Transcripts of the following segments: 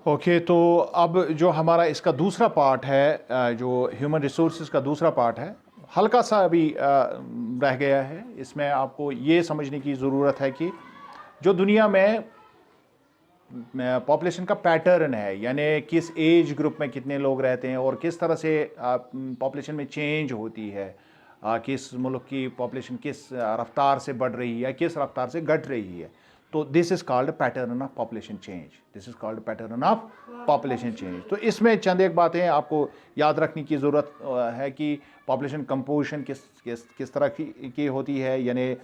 Okay, तो अब जो हमारा इसका दूसरा पार्ट है, जो ह्यूमन रिसोर्सेज का दूसरा पार्ट है, हल्का सा अभी रह गया है। इसमें आपको ये समझने की ज़रूरत है कि जो दुनिया में पॉपुलेशन का पैटर्न है, यानी किस एज ग्रुप में कितने लोग रहते हैं और किस तरह से पॉपुलेशन में चेंज होती है, किस मुल्क की पॉपुलेशन किस रफ्तार से बढ़ रही है, किस रफ्तार से घट रही है। तो this is called pattern of population change. This is called pattern of population change. तो इसमें चंद एक बातें आपको याद रखने की ज़रूरत है कि पॉपुलेशन कंपोजिशन किस किस किस तरह की होती है। यानी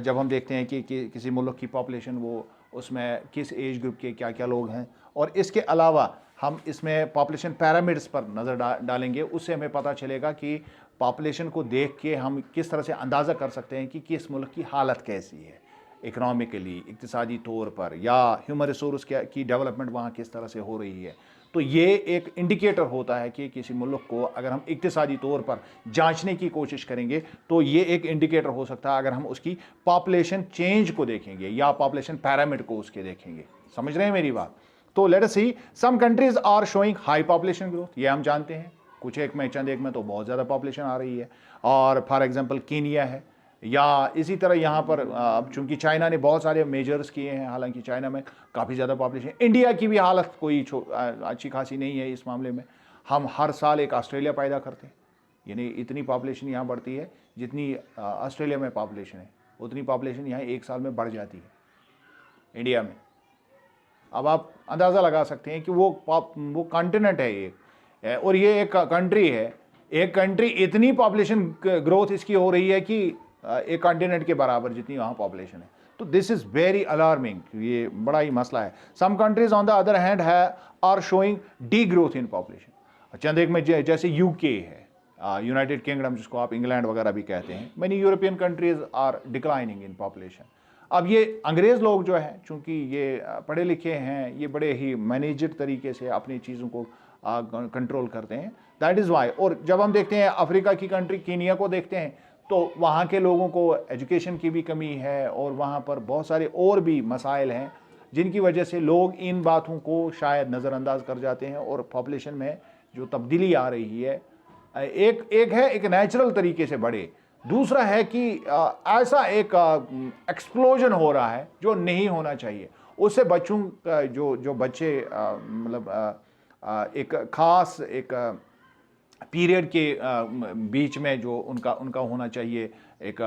जब हम देखते हैं कि किसी मुल्क की पॉपुलेशन, वो उसमें किस एज ग्रुप के क्या क्या लोग हैं, और इसके अलावा हम इसमें पॉपुलेशन पैरामीटर्स पर नज़र डालेंगे। उससे हमें पता चलेगा कि पॉपुलेशन को देख के हम किस तरह से अंदाज़ा कर सकते हैं कि किस मुल्क की हालत कैसी है, इकनॉमिकली, इक्तिसादी तौर पर, या ह्यूमन रिसोर्स की डेवलपमेंट वहाँ किस तरह से हो रही है। तो ये एक इंडिकेटर होता है कि किसी मुल्क को अगर हम इक्तिसादी तौर पर जांचने की कोशिश करेंगे तो ये एक इंडिकेटर हो सकता है अगर हम उसकी पॉपुलेशन चेंज को देखेंगे या पॉपुलेशन पैरामीटर को उसके देखेंगे। समझ रहे हैं मेरी बात? तो let us see, some countries are showing high population growth, ये हम जानते हैं। कुछ एक में, चंद एक में तो बहुत ज़्यादा पॉपुलेशन आ रही है। और फॉर एग्जाम्पल कीनिया है, या इसी तरह यहाँ पर अब चूंकि चाइना ने बहुत सारे मेजर्स किए हैं, हालांकि चाइना में काफ़ी ज़्यादा पॉपुलेशन। इंडिया की भी हालत कोई अच्छी खासी नहीं है इस मामले में। हम हर साल एक ऑस्ट्रेलिया पैदा करते हैं, यानी इतनी पॉपुलेशन यहाँ बढ़ती है जितनी ऑस्ट्रेलिया में पॉपुलेशन है, उतनी पॉपुलेशन यहाँ एक साल में बढ़ जाती है इंडिया में। अब आप अंदाज़ा लगा सकते हैं कि वो कॉन्टिनेंट है एक, और ये एक कंट्री है। एक कंट्री, इतनी पॉपुलेशन ग्रोथ इसकी हो रही है कि एक कॉन्टिनेंट के बराबर जितनी वहाँ पॉपुलेशन है। तो दिस इज़ वेरी अलार्मिंग, ये बड़ा ही मसला है। Some countries on the other hand are showing the growth in population. चंद एक में जैसे यूके है, यूनाइटेड किंगडम, जिसको आप इंग्लैंड वगैरह भी कहते हैं। Many European countries are declining in population. अब ये अंग्रेज़ लोग जो हैं, चूँकि ये पढ़े लिखे हैं, ये बड़े ही मैनेजर तरीके से अपनी चीज़ों को कंट्रोल करते हैं, दैट इज़ वाई। और जब हम देखते हैं अफ्रीका की कंट्री कीनिया को देखते हैं, तो वहाँ के लोगों को एजुकेशन की भी कमी है और वहाँ पर बहुत सारे और भी मसाइल हैं जिनकी वजह से लोग इन बातों को शायद नज़रअंदाज कर जाते हैं। और पॉपुलेशन में जो तब्दीली आ रही है, एक है एक नेचुरल तरीके से बढ़े, दूसरा है कि ऐसा एक एक्सप्लोजन हो रहा है जो नहीं होना चाहिए। उससे बच्चों का जो बच्चे मतलब एक ख़ास एक पीरियड के बीच में जो उनका होना चाहिए, एक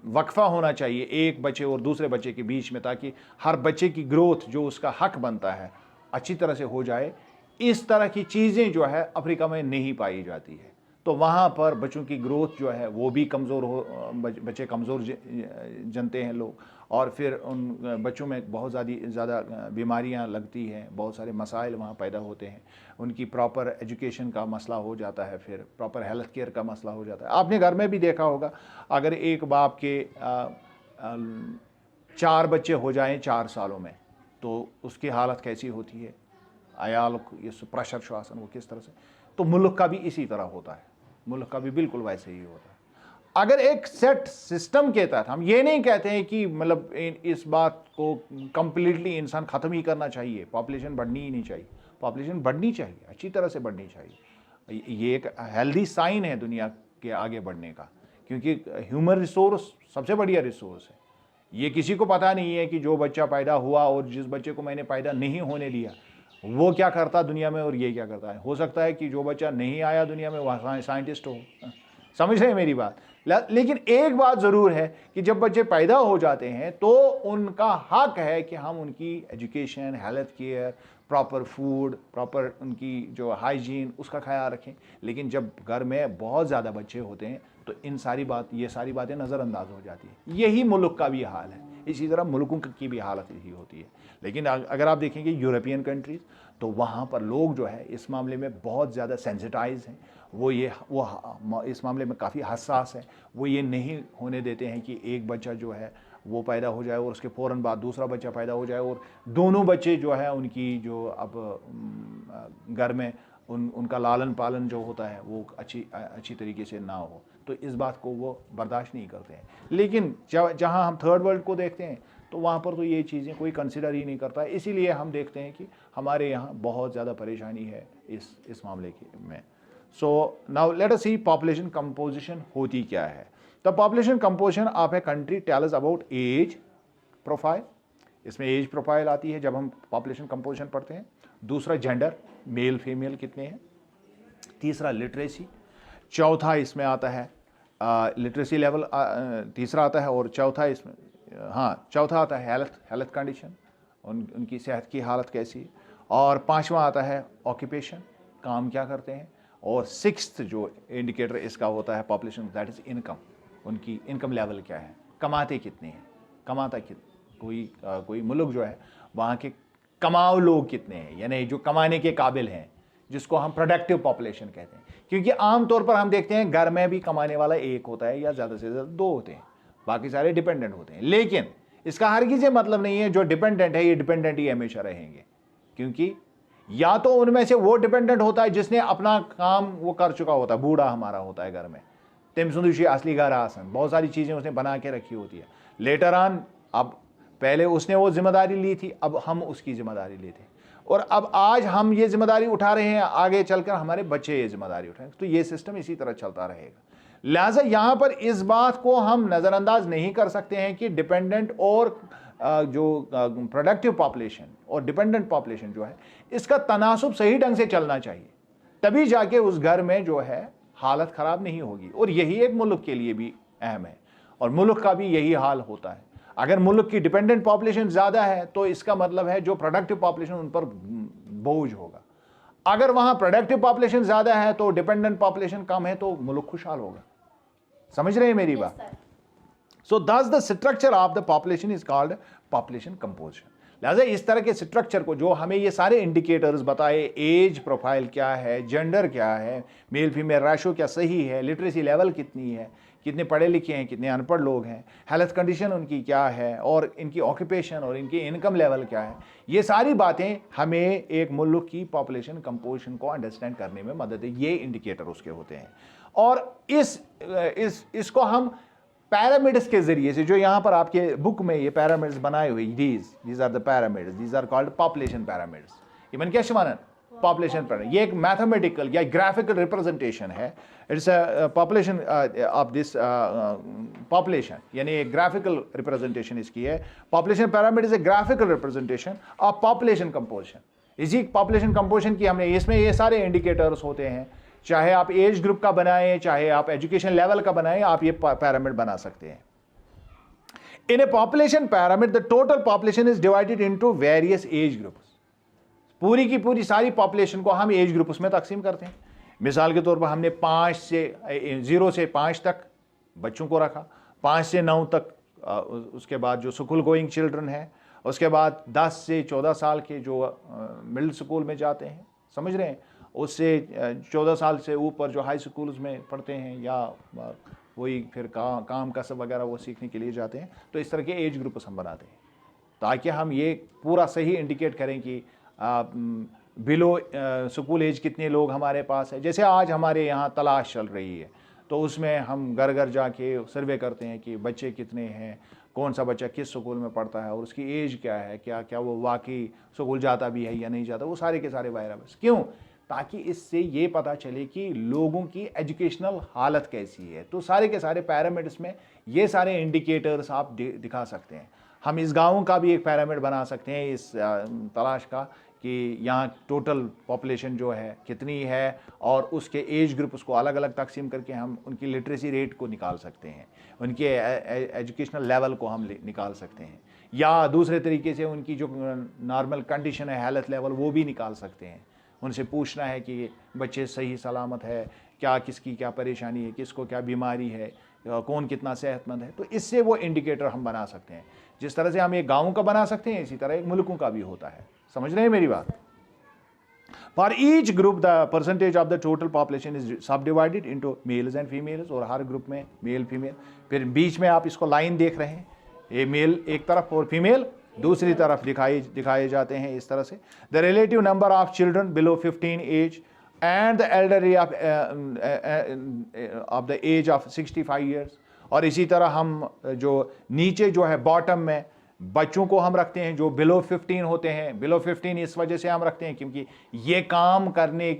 वक्फा होना चाहिए एक बच्चे और दूसरे बच्चे के बीच में, ताकि हर बच्चे की ग्रोथ जो उसका हक बनता है अच्छी तरह से हो जाए। इस तरह की चीज़ें जो है अफ्रीका में नहीं पाई जाती है। तो वहाँ पर बच्चों की ग्रोथ जो है वो भी कमज़ोर हो, बच्चे कमज़ोर जनते हैं लोग, और फिर उन बच्चों में बहुत ज़्यादा बीमारियाँ लगती हैं, बहुत सारे मसाइल वहाँ पैदा होते हैं। उनकी प्रॉपर एजुकेशन का मसला हो जाता है, फिर प्रॉपर हेल्थ केयर का मसला हो जाता है। आपने घर में भी देखा होगा, अगर एक बाप के 4 बच्चे हो जाएं 4 सालों में, तो उसकी हालत कैसी होती है, अयाल ये प्रेशर श्वासन वो किस तरह से। तो मुल्क का भी इसी तरह होता है, मुल्क का भी बिल्कुल वैसे ही होता है। अगर एक सेट सिस्टम के तहत, हम ये नहीं कहते हैं कि मतलब इस बात को कंप्लीटली इंसान ख़त्म ही करना चाहिए, पॉपुलेशन बढ़नी ही नहीं चाहिए। पॉपुलेशन बढ़नी चाहिए, अच्छी तरह से बढ़नी चाहिए। ये एक हेल्दी साइन है दुनिया के आगे बढ़ने का, क्योंकि ह्यूमन रिसोर्स सबसे बढ़िया रिसोर्स है। ये किसी को पता नहीं है कि जो बच्चा पैदा हुआ और जिस बच्चे को मैंने पैदा नहीं होने दिया वो क्या करता दुनिया में और ये क्या करता है। हो सकता है कि जो बच्चा नहीं आया दुनिया में वह साइंटिस्ट हो। समझ रहे हैं मेरी बात? लेकिन एक बात ज़रूर है कि जब बच्चे पैदा हो जाते हैं तो उनका हक है कि हम उनकी education, health care, proper food, proper उनकी जो हाइजीन, उसका ख्याल रखें। लेकिन जब घर में बहुत ज़्यादा बच्चे होते हैं तो ये सारी बातें नज़रअंदाज हो जाती हैं। यही मुल्क का भी हाल है, इसी तरह मुल्कों की भी हालत यही होती है। लेकिन अगर आप देखेंगे यूरोपियन कंट्रीज़, तो वहाँ पर लोग जो है इस मामले में बहुत ज़्यादा सेंसिटाइज हैं। वो इस मामले में काफ़ी हसास है। वो ये नहीं होने देते हैं कि एक बच्चा जो है वो पैदा हो जाए और उसके फ़ौरन बाद दूसरा बच्चा पैदा हो जाए और दोनों बच्चे जो है उनकी जो अब घर में उनका लालन पालन जो होता है वो अच्छी तरीके से ना हो। तो इस बात को वो बर्दाश्त नहीं करते हैं। लेकिन जहाँ हम थर्ड वर्ल्ड को देखते हैं तो वहाँ पर तो ये चीज़ें कोई कंसिडर ही नहीं करता है। इसीलिए हम देखते हैं कि हमारे यहाँ बहुत ज़्यादा परेशानी है इस मामले में। So now let us see population composition होती क्या है। The population composition of a country tells about age profile, इसमें एज प्रोफाइल आती है जब हम पॉपुलेशन कंपोजिशन पढ़ते हैं। दूसरा जेंडर, मेल फीमेल कितने हैं। तीसरा लिटरेसी, चौथा इसमें आता है लिटरेसी लेवल तीसरा आता है, और चौथा इसमें चौथा आता है हेल्थ कंडीशन, उनकी सेहत की हालत कैसी है। और पांचवा आता है ऑक्यूपेशन, काम क्या करते हैं। और सिक्स्थ जो इंडिकेटर इसका होता है पॉपुलेशन, दैट इज़ इनकम, उनकी इनकम लेवल क्या है, कमाते कितने हैं, कमाता कोई मुल्क जो है वहाँ के कमाऊ लोग कितने हैं, यानी जो कमाने के काबिल हैं, जिसको हम प्रोडक्टिव पॉपुलेशन कहते हैं। क्योंकि आमतौर पर हम देखते हैं घर में भी कमाने वाला एक होता है या ज़्यादा से ज़्यादा दो होते हैं, बाकी सारे डिपेंडेंट होते हैं। लेकिन इसका हरगिज़ मतलब नहीं है जो डिपेंडेंट है ये डिपेंडेंट ही हमेशा रहेंगे, क्योंकि या तो उनमें से वो डिपेंडेंट होता है जिसने अपना काम वो कर चुका होता है, बूढ़ा हमारा होता है घर में, तम सुंदुशी असली घर आसन, बहुत सारी चीज़ें उसने बना के रखी होती है। लेटर ऑन, अब पहले उसने वो जिम्मेदारी ली थी, अब हम उसकी जिम्मेदारी लेते, और अब आज हम ये जिम्मेदारी उठा रहे हैं, आगे चलकर हमारे बच्चे ये जिम्मेदारी उठाएंगे। तो ये सिस्टम इसी तरह चलता रहेगा। लिहाजा यहाँ पर इस बात को हम नज़रअंदाज नहीं कर सकते हैं कि डिपेंडेंट और जो प्रोडक्टिव पॉपुलेशन और डिपेंडेंट पॉपुलेशन जो है, इसका तनासुब सही ढंग से चलना चाहिए, तभी जाके उस घर में जो है हालत ख़राब नहीं होगी। और यही एक मुल्क के लिए भी अहम है, और मुल्क का भी यही हाल होता है। अगर मुल्क की डिपेंडेंट पॉपुलेशन ज़्यादा है तो इसका मतलब है जो प्रोडक्टिव पॉपुलेशन उन पर बोझ होगा। अगर वहाँ प्रोडक्टिव पॉपुलेशन ज़्यादा है तो डिपेंडेंट पॉपुलेशन कम है तो मुल्क खुशहाल होगा। समझ रहे हैं मेरी बात? सो दस the structure of the population is called population composition. लिहाजा इस तरह के स्ट्रक्चर को जो हमें ये सारे इंडिकेटर्स बताए, एज प्रोफाइल क्या है, जेंडर क्या है, मेल फीमेल रेशो क्या सही है, लिटरेसी लेवल कितनी है, कितने पढ़े लिखे हैं, कितने अनपढ़ लोग हैं, हेल्थ कंडीशन उनकी क्या है, और इनकी ऑक्यूपेशन और इनकी इनकम लेवल क्या है, ये सारी बातें हमें एक मुल्क की पॉपुलेशन कंपोजिशन को अंडरस्टैंड करने में मदद है। ये इंडिकेटर उसके होते हैं। और इसको हम पैरामिड्स के जरिए से, जो यहाँ पर आपके बुक में ये पैरामिड्स बनाए हुए, these are the pyramids, these are called population pyramids. Even क्या शमानन पॉपुलेशन पैरामिड, ये एक मैथमेटिकल या ग्राफिकल रिप्रेजेंटेशन है। It's a population of this population, यानी एक ग्राफिकल रिप्रेजेंटेशन इसकी है। Population pyramid is a graphical representation of population composition. इसी पॉपुलेशन कंपोजिशन की हमने, इसमें ये सारे इंडिकेटर्स होते हैं, चाहे आप एज ग्रुप का बनाएं, चाहे आप एजुकेशन लेवल का बनाएं, आप ये पैरामिड बना सकते हैं। In a population pyramid the total population is divided into various age groups. पूरी की पूरी सारी पॉपुलेशन को हम एज ग्रुप्स में तकसीम करते हैं। मिसाल के तौर पर हमने 0 से 5 तक बच्चों को रखा, 5 से 9 तक उसके बाद जो स्कूल गोइंग चिल्ड्रन है, उसके बाद 10 से 14 साल के जो मिडिल स्कूल में जाते हैं, समझ रहे हैं, उससे 14 साल से ऊपर जो हाई स्कूल्स में पढ़ते हैं या वही फिर काम कसब वगैरह वो सीखने के लिए जाते हैं। तो इस तरह के एज ग्रुप्स हम बनाते हैं ताकि हम ये पूरा सही इंडिकेट करें कि बिलो स्कूल एज कितने लोग हमारे पास है। जैसे आज हमारे यहाँ तलाश चल रही है, तो उसमें हम घर घर जाके सर्वे करते हैं कि बच्चे कितने हैं, कौन सा बच्चा किस स्कूल में पढ़ता है और उसकी एज क्या है, क्या वो वाकई स्कूल जाता भी है या नहीं जाता, वो सारे के सारे वायरस। क्यों? ताकि इससे ये पता चले कि लोगों की एजुकेशनल हालत कैसी है। तो सारे के सारे पैरामिड्स में ये सारे इंडिकेटर्स आप दिखा सकते हैं। हम इस गाँव का भी एक पैरामिड बना सकते हैं, इस तलाश का, कि यहाँ टोटल पॉपुलेशन जो है कितनी है, और उसके एज ग्रुप उसको अलग अलग तकसीम करके हम उनकी लिटरेसी रेट को निकाल सकते हैं, उनके एजुकेशनल लेवल को हम निकाल सकते हैं, या दूसरे तरीके से उनकी जो नॉर्मल कंडीशन है, हेल्थ लेवल, वो भी निकाल सकते हैं। उनसे पूछना है कि बच्चे सही सलामत है, क्या किसकी क्या परेशानी है, किसको क्या बीमारी है, कौन कितना सेहतमंद है। तो इससे वो इंडिकेटर हम बना सकते हैं। जिस तरह से हम एक गाँव का बना सकते हैं, इसी तरह एक मुल्कों का भी होता है। समझ रहे हैं मेरी बात? For each group the percentage of the total population is subdivided into males and females, और हर ग्रुप में मेल फीमेल, फिर बीच में आप इसको लाइन देख रहे हैं, ये मेल एक तरफ और फीमेल दूसरी तरफ दिखाए जाते हैं इस तरह से। The relative number of children below 15 age and the elderly of the age of 65 years. और इसी तरह हम जो नीचे जो है बॉटम में बच्चों को हम रखते हैं जो बिलो 15 होते हैं। बिलो 15 इस वजह से हम रखते हैं क्योंकि ये काम करने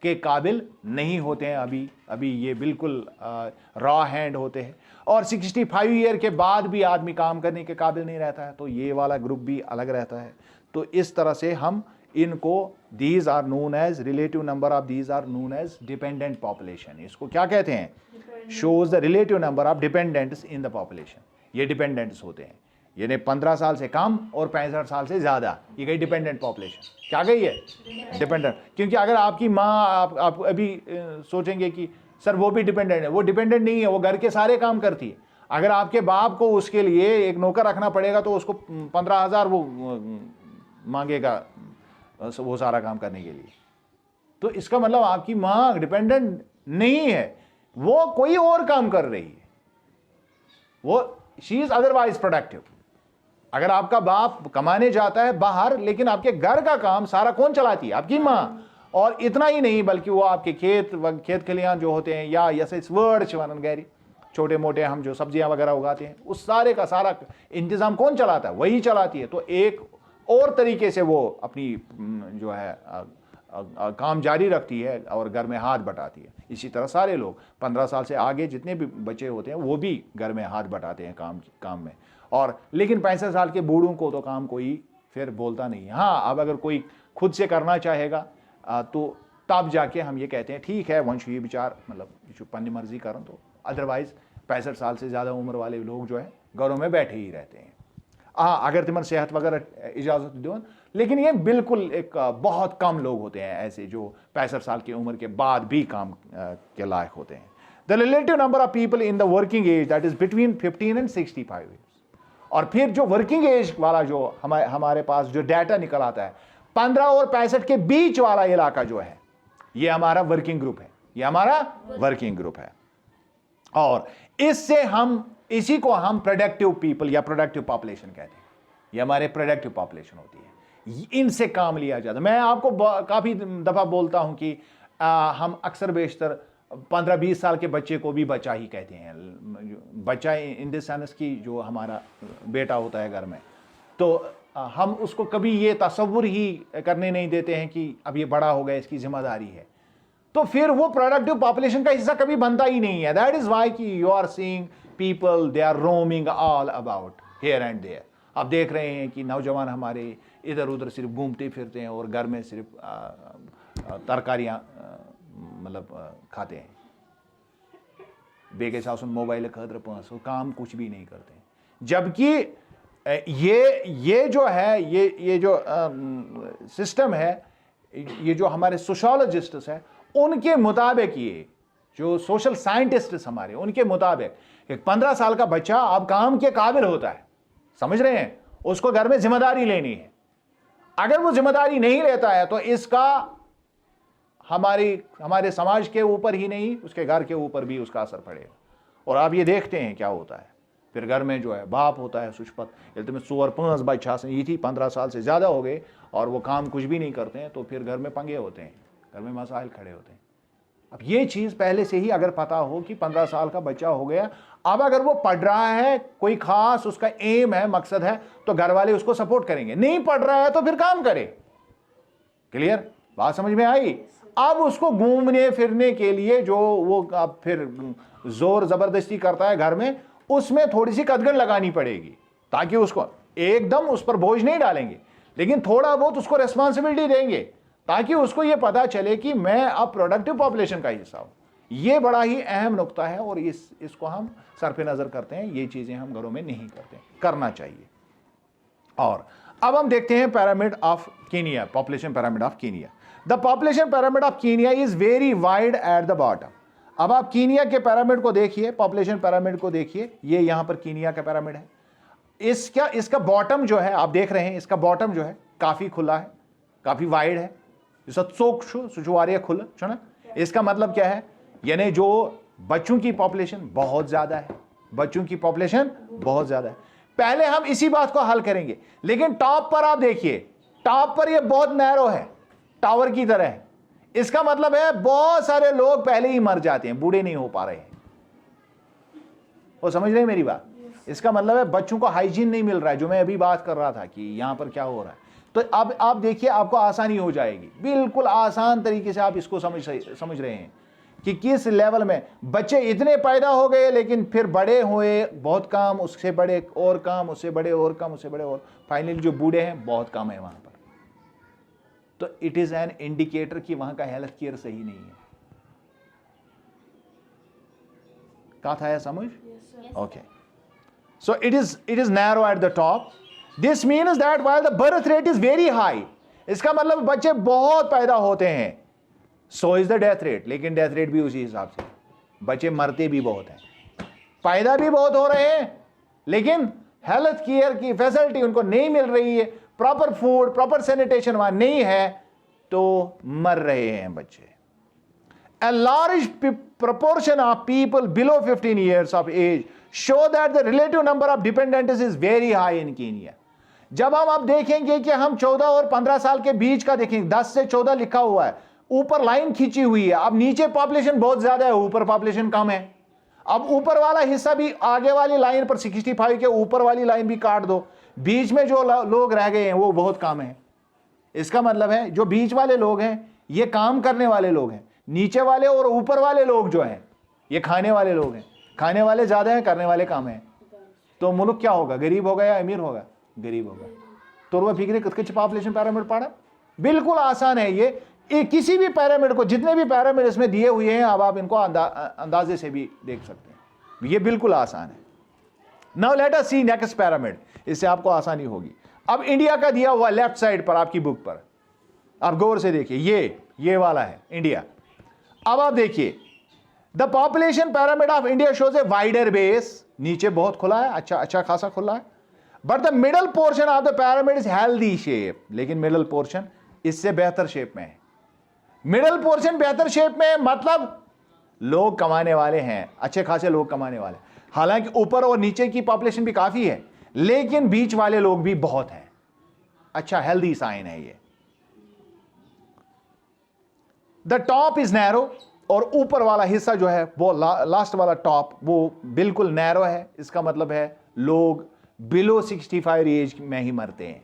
के काबिल नहीं होते हैं, अभी ये बिल्कुल रॉ हैंड होते हैं। और 65 ईयर के बाद भी आदमी काम करने के काबिल नहीं रहता है, तो ये वाला ग्रुप भी अलग रहता है। तो इस तरह से हम इनको these are known as relative number of these are known as dependent population. इसको क्या कहते हैं? Shows the relative number of dependents in the population. ये डिपेंडेंट्स होते हैं, यानी 15 साल से कम और 65 साल से ज़्यादा, ये गई डिपेंडेंट पॉपुलेशन। क्या गई है? डिपेंडेंट। क्योंकि अगर आपकी माँ, आप अभी सोचेंगे कि सर वो भी डिपेंडेंट है, वो डिपेंडेंट नहीं है, वो घर के सारे काम करती है। अगर आपके बाप को उसके लिए एक नौकर रखना पड़ेगा तो उसको 15,000 वो मांगेगा वो सारा काम करने के लिए। तो इसका मतलब आपकी माँ डिपेंडेंट नहीं है, वो कोई और काम कर रही है, वो शी इज अदरवाइज प्रोडक्टिव। अगर आपका बाप कमाने जाता है बाहर, लेकिन आपके घर का काम सारा कौन चलाती है? आपकी माँ। और इतना ही नहीं, बल्कि वो आपके खेत खलियान जो होते हैं, या ऐसे गैरी छोटे मोटे हम जो सब्जियां वगैरह उगाते हैं, उस सारे का सारा इंतजाम कौन चलाता है? वही चलाती है। तो एक और तरीके से वो अपनी जो है काम जारी रखती है और घर में हाथ बटाती है। इसी तरह सारे लोग 15 साल से आगे जितने भी बच्चे होते हैं वो भी घर में हाथ बटाते हैं काम में। और लेकिन 65 साल के बूढ़ों को तो काम कोई फिर बोलता नहीं है। हाँ, अब अगर कोई खुद से करना चाहेगा तो तब जाके हम ये कहते हैं ठीक है, वंश ये विचार मतलब जो पन्नी मर्जी करन। तो अदरवाइज 65 साल से ज़्यादा उम्र वाले लोग जो है घरों में बैठे ही रहते हैं। हाँ, अगर तिमन सेहत वगैरह इजाज़त दो, लेकिन ये बिल्कुल एक बहुत कम लोग होते हैं ऐसे जो 65 साल की उम्र के बाद भी काम के लायक होते हैं। The relative number of people in the working age that is between 15 and 65 years. और फिर जो वर्किंग एज वाला जो हमारे पास जो डाटा निकल आता है, 15 और 65 के बीच वाला इलाका जो है, ये हमारा वर्किंग ग्रुप है, ये हमारा वर्किंग ग्रुप है। और इससे इसी को हम प्रोडक्टिव पीपल या प्रोडक्टिव पॉपुलेशन कहते हैं। ये हमारे प्रोडक्टिव पॉपुलेशन होती है, इनसे काम लिया जाता है। मैं आपको काफ़ी दफ़ा बोलता हूं कि हम अक्सर बेशतर 15-20 साल के बच्चे को भी बच्चा ही कहते हैं। बच्चा इन द सेंस की जो हमारा बेटा होता है घर में, तो हम उसको कभी ये तसव्वुर ही करने नहीं देते हैं कि अब ये बड़ा हो गया, इसकी जिम्मेदारी है। तो फिर वो प्रोडक्टिव पॉपुलेशन का हिस्सा कभी बनता ही नहीं है। दैट इज वाई कि you are seeing people, they are roaming all about here and there. आप देख रहे हैं कि नौजवान हमारे इधर उधर सिर्फ घूमते फिरते हैं और घर में सिर्फ तरकारियाँ मतलब खाते हैं। बेके साउन मोबाइल खतर पास काम कुछ भी नहीं करते हैं। जबकि ये जो है, ये जो सिस्टम है, ये जो हमारे सोशोलॉजिस्ट्स हैं उनके मुताबिक, ये जो सोशल साइंटिस्ट्स हमारे, उनके मुताबिक एक 15 साल का बच्चा अब काम के काबिल होता है। समझ रहे हैं? उसको घर में जिम्मेदारी लेनी है। अगर वो जिम्मेदारी नहीं लेता है तो इसका हमारे समाज के ऊपर ही नहीं, उसके घर के ऊपर भी उसका असर पड़ेगा। और आप ये देखते हैं क्या होता है फिर घर में जो है बाप होता है सुशपत, यदि में 4-5 बच्चा ये थी 15 साल से ज़्यादा हो गए और वो काम कुछ भी नहीं करते हैं, तो फिर घर में पंगे होते हैं, घर में मसाइल खड़े होते हैं। अब ये चीज़ पहले से ही अगर पता हो कि 15 साल का बच्चा हो गया, अब अगर वो पढ़ रहा है, कोई खास उसका एम है, मकसद है, तो घर वाले उसको सपोर्ट करेंगे। नहीं पढ़ रहा है तो फिर काम करे। क्लियर बात समझ में आई? अब उसको घूमने फिरने के लिए जो वो अब फिर जोर जबरदस्ती करता है घर में, उसमें थोड़ी सी कदगन लगानी पड़ेगी, ताकि उसको एकदम उस पर बोझ नहीं डालेंगे, लेकिन थोड़ा बहुत उसको रेस्पॉन्सिबिलिटी देंगे, ताकि उसको ये पता चले कि मैं अब प्रोडक्टिव पॉपुलेशन का हिस्सा हूं। ये बड़ा ही अहम नुक्ता है और इसको हम सर पे नजर करते हैं। ये चीजें हम घरों में नहीं करते, करना चाहिए। और अब हम देखते हैं pyramid of Kenya, population pyramid of Kenya. The population pyramid of Kenya is very wide at the bottom. अब आप कीनिया के पिरामिड को देखिए, पॉपुलेशन पिरामिड को देखिए, ये यहां पर कीनिया का पिरामिड है। इसका बॉटम जो है, आप देख रहे हैं, इसका बॉटम जो है काफी खुला है, काफी वाइड है। खुला। इसका मतलब क्या है? यानी जो बच्चों की पॉपुलेशन बहुत ज्यादा है, बच्चों की पॉपुलेशन बहुत ज्यादा है। पहले हम इसी बात को हल करेंगे, लेकिन टॉप पर आप देखिए, टॉप पर ये बहुत नैरो है, टावर की तरह है। इसका मतलब है बहुत सारे लोग पहले ही मर जाते हैं, बूढ़े नहीं हो पा रहे हैं। वो समझ रहे हैं मेरी बात? इसका मतलब है बच्चों को हाइजीन नहीं मिल रहा है, जो मैं अभी बात कर रहा था कि यहाँ पर क्या हो रहा है। तो अब आप देखिए, आपको आसानी हो जाएगी, बिल्कुल आसान तरीके से आप इसको समझ रहे हैं कि किस लेवल में बच्चे इतने पैदा हो गए, लेकिन फिर बड़े हुए बहुत कम, उससे बड़े और कम, उससे बड़े और कम, उससे बड़े और फाइनली जो बूढ़े हैं बहुत कम है वहां पर। तो इट इज एन इंडिकेटर कि वहां का हेल्थ केयर सही नहीं है। कहा था समझ? Okay, so it is narrow at the top. This means that while the birth rate is very high, इसका मतलब बच्चे बहुत पैदा होते हैं, so is the death rate, लेकिन डेथ रेट भी उसी हिसाब से, बच्चे मरते भी बहुत हैं, पैदा भी बहुत हो रहे हैं, लेकिन हेल्थ केयर की फैसिलिटी उनको नहीं मिल रही है, प्रॉपर फूड, प्रॉपर सैनिटेशन वहां नहीं है, तो मर रहे हैं बच्चे। A large proportion of people below 15 years of age show that the relative number of dependents is very high in Kenya. जब हम अब देखेंगे कि हम 14 और 15 साल के बीच का देखेंगे, 10 से 14 लिखा हुआ है, ऊपर लाइन खींची हुई है। अब नीचे पॉपुलेशन बहुत ज्यादा है, ऊपर पॉपुलेशन कम है। अब ऊपर वाला हिस्सा भी, आगे वाली लाइन पर 65 के ऊपर वाली लाइन भी काट दो, बीच में जो लोग रह गए हैं वो बहुत कम है। इसका मतलब है जो बीच वाले लोग हैं ये काम करने वाले लोग हैं, नीचे वाले और ऊपर वाले लोग जो हैं ये खाने वाले लोग हैं। खाने वाले ज्यादा हैं, करने वाले कम हैं। तो मुल्क क्या होगा, गरीब होगा या अमीर होगा? गरीब होगा। तो वो फिक्र कुछ पॉपुलेशन पैरामिड पढ़ा, बिल्कुल आसान है ये किसी भी पैरामिड को, जितने भी पैरामिड इसमें दिए हुए हैं, अब आप इनको अंदाजे से भी देख सकते हैं, ये बिल्कुल आसान है। नाउ लेट अस सी नेक्स्ट पैरामिड, इससे आपको आसानी होगी। अब इंडिया का दिया हुआ लेफ्ट साइड पर आपकी बुक पर, आप गौर से देखिए, ये वाला है इंडिया। अब आप देखिए, the population pyramid of India shows a wider base, नीचे बहुत खुला है, अच्छा खासा खुला है, but the middle portion of the pyramid is healthy shape, लेकिन मिडल पोर्शन इससे बेहतर शेप में है। मिडल पोर्शन बेहतर शेप में है, मतलब लोग कमाने वाले हैं, अच्छे खासे लोग कमाने वाले, हालांकि ऊपर और नीचे की पॉपुलेशन भी काफी है, लेकिन बीच वाले लोग भी बहुत हैं। अच्छा हेल्दी साइन है ये। द टॉप इज नैरो, और ऊपर वाला हिस्सा जो है वो लास्ट वाला टॉप वो बिल्कुल नैरो है। इसका मतलब है लोग बिलो 65 एज में ही मरते हैं।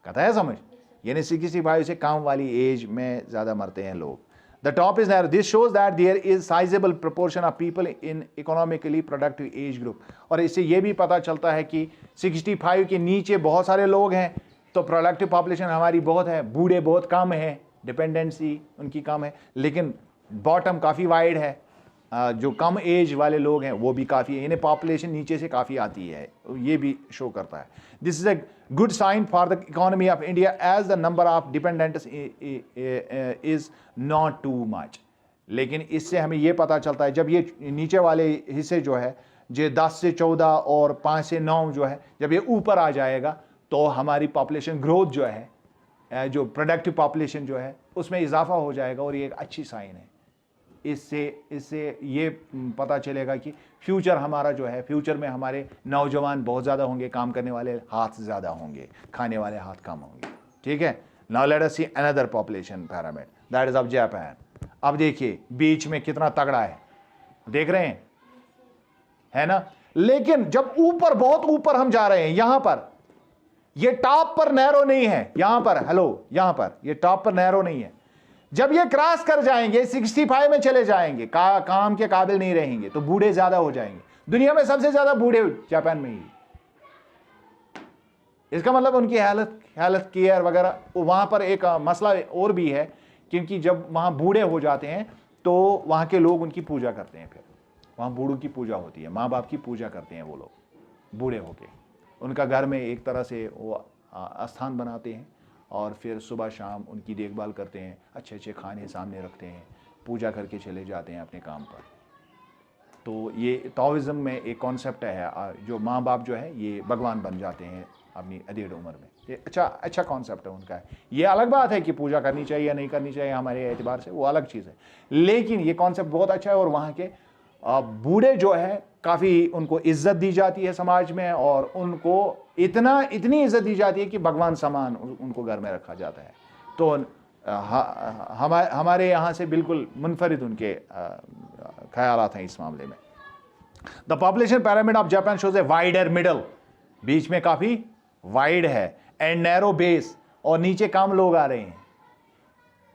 कहता है समझ, यानी 65 से कम वाली एज में ज्यादा मरते हैं लोग। The top is narrow, this shows that there is sizeable proportion of people in economically productive age group. और इससे यह भी पता चलता है कि 65 के नीचे बहुत सारे लोग हैं, तो प्रोडक्टिव पॉपुलेशन हमारी बहुत है, बूढ़े बहुत कम है, डिपेंडेंसी उनकी कम है, लेकिन बॉटम काफ़ी वाइड है, जो कम एज वाले लोग हैं वो भी काफ़ी है, इन्हें पॉपुलेशन नीचे से काफ़ी आती है, ये भी शो करता है। This is a good sign for the economy of India as the number of dependents is not too much. लेकिन इससे हमें ये पता चलता है, जब ये नीचे वाले हिस्से जो है जो 10 से 14 और 5 से 9 जो है, जब ये ऊपर आ जाएगा तो हमारी पॉपुलेशन ग्रोथ जो है, जो प्रोडक्टिव पॉपुलेशन जो है उसमें इजाफा हो जाएगा, और ये एक अच्छी साइन है। इससे ये पता चलेगा कि फ्यूचर हमारा जो है, फ्यूचर में हमारे नौजवान बहुत ज़्यादा होंगे, काम करने वाले हाथ ज़्यादा होंगे, खाने वाले हाथ कम होंगे। ठीक है, now let us see another population pyramid, that is of Japan. अब देखिए बीच में कितना तगड़ा है, देख रहे हैं, है ना? लेकिन जब ऊपर, बहुत ऊपर हम जा रहे हैं, यहां पर ये टॉप पर नैरो नहीं है, यहां पर, हेलो, यहां पर ये टॉप पर नैरो नहीं है। जब ये क्रॉस कर जाएंगे, 65 में चले जाएंगे, काम के काबिल नहीं रहेंगे, तो बूढ़े ज्यादा हो जाएंगे। दुनिया में सबसे ज्यादा बूढ़े जापान में ही। इसका मतलब उनकी हेल्थ केयर वगैरह, वहां पर एक मसला और भी है, क्योंकि जब वहां बूढ़े हो जाते हैं तो वहां के लोग उनकी पूजा करते हैं, फिर वहां बूढ़ों की पूजा होती है, माँ बाप की पूजा करते हैं वो लोग बूढ़े होके, उनका घर में एक तरह से वो स्थान बनाते हैं, और फिर सुबह शाम उनकी देखभाल करते हैं, अच्छे अच्छे खाने सामने रखते हैं, पूजा करके चले जाते हैं अपने काम पर। तो ये ताओइज़्म में एक कॉन्सेप्ट है, जो माँ बाप जो है ये भगवान बन जाते हैं अपनी अधेड़ उम्र में। ये अच्छा कॉन्सेप्ट है उनका। ये अलग बात है कि पूजा करनी चाहिए या नहीं करनी चाहिए हमारे एतबार से, वो अलग चीज़ है, लेकिन ये कॉन्सेप्ट बहुत अच्छा है। और वहाँ के बूढ़े जो है काफ़ी उनको इज्जत दी जाती है समाज में, और उनको इतनी इज्जत दी जाती है कि भगवान समान उनको घर में रखा जाता है। तो हमारे यहाँ से बिल्कुल मुनफरिद उनके ख्यालात हैं इस मामले में। The population pyramid of Japan shows a wider middle, बीच में काफी वाइड है, एंड नैरो बेस, और नीचे कम लोग आ रहे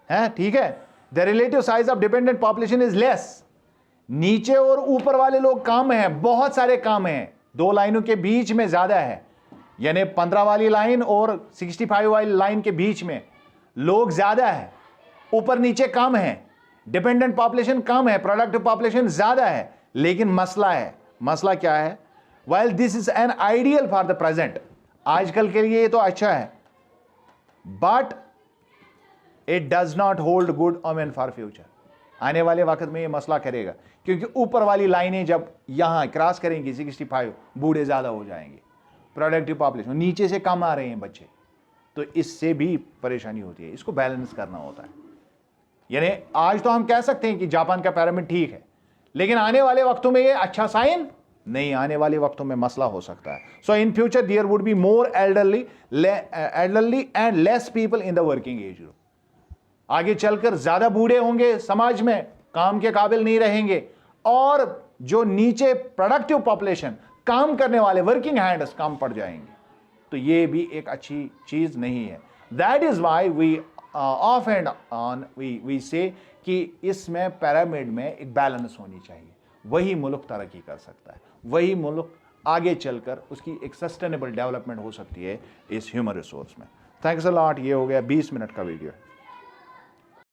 हैं, ठीक है। The relative size of dependent population is less, नीचे और ऊपर वाले लोग कम हैं, बहुत सारे कम हैं, दो लाइनों के बीच में ज्यादा है, यानी 15 वाली लाइन और 65 वाली लाइन के बीच में लोग ज्यादा है, ऊपर नीचे कम है, डिपेंडेंट पॉपुलेशन कम है, प्रोडक्टिव पॉपुलेशन ज्यादा है। लेकिन मसला है, मसला क्या है? While this is an ideal for the present, आजकल के लिए ये तो अच्छा है, but it does not hold good omen for future. आने वाले वक्त में ये मसला करेगा, क्योंकि ऊपर वाली लाइनें जब यहां क्रॉस करेंगी 65, बूढ़े ज्यादा हो जाएंगे, प्रोडक्टिव पॉपुलेशन, नीचे से कम आ रहे हैं बच्चे, तो इससे भी परेशानी होती है, इसको बैलेंस करना होता है। यानी आज तो हम कह सकते हैं कि जापान का पिरामिड ठीक है, लेकिन आने वाले वक्तों में ये अच्छा साइन नहीं, आने वाले वक्तों में मसला हो सकता है। So in future there would be more elderly and less people in the working age group. आगे चलकर ज्यादा बूढ़े होंगे समाज में, काम के काबिल नहीं रहेंगे, और जो नीचे प्रोडक्टिव पॉपुलेशन, काम करने वाले वर्किंग हैंड्स कम पड़ जाएंगे, तो ये भी एक अच्छी चीज नहीं है। That is why we off and on we say कि इसमें पिरामिड में एक बैलेंस होनी चाहिए, वही मुल्क तरक्की कर सकता है, वही मुल्क आगे चलकर उसकी एक सस्टेनेबल डेवलपमेंट हो सकती है इस ह्यूमन रिसोर्स में। Thanks a lot. ये हो गया 20 मिनट का वीडियो।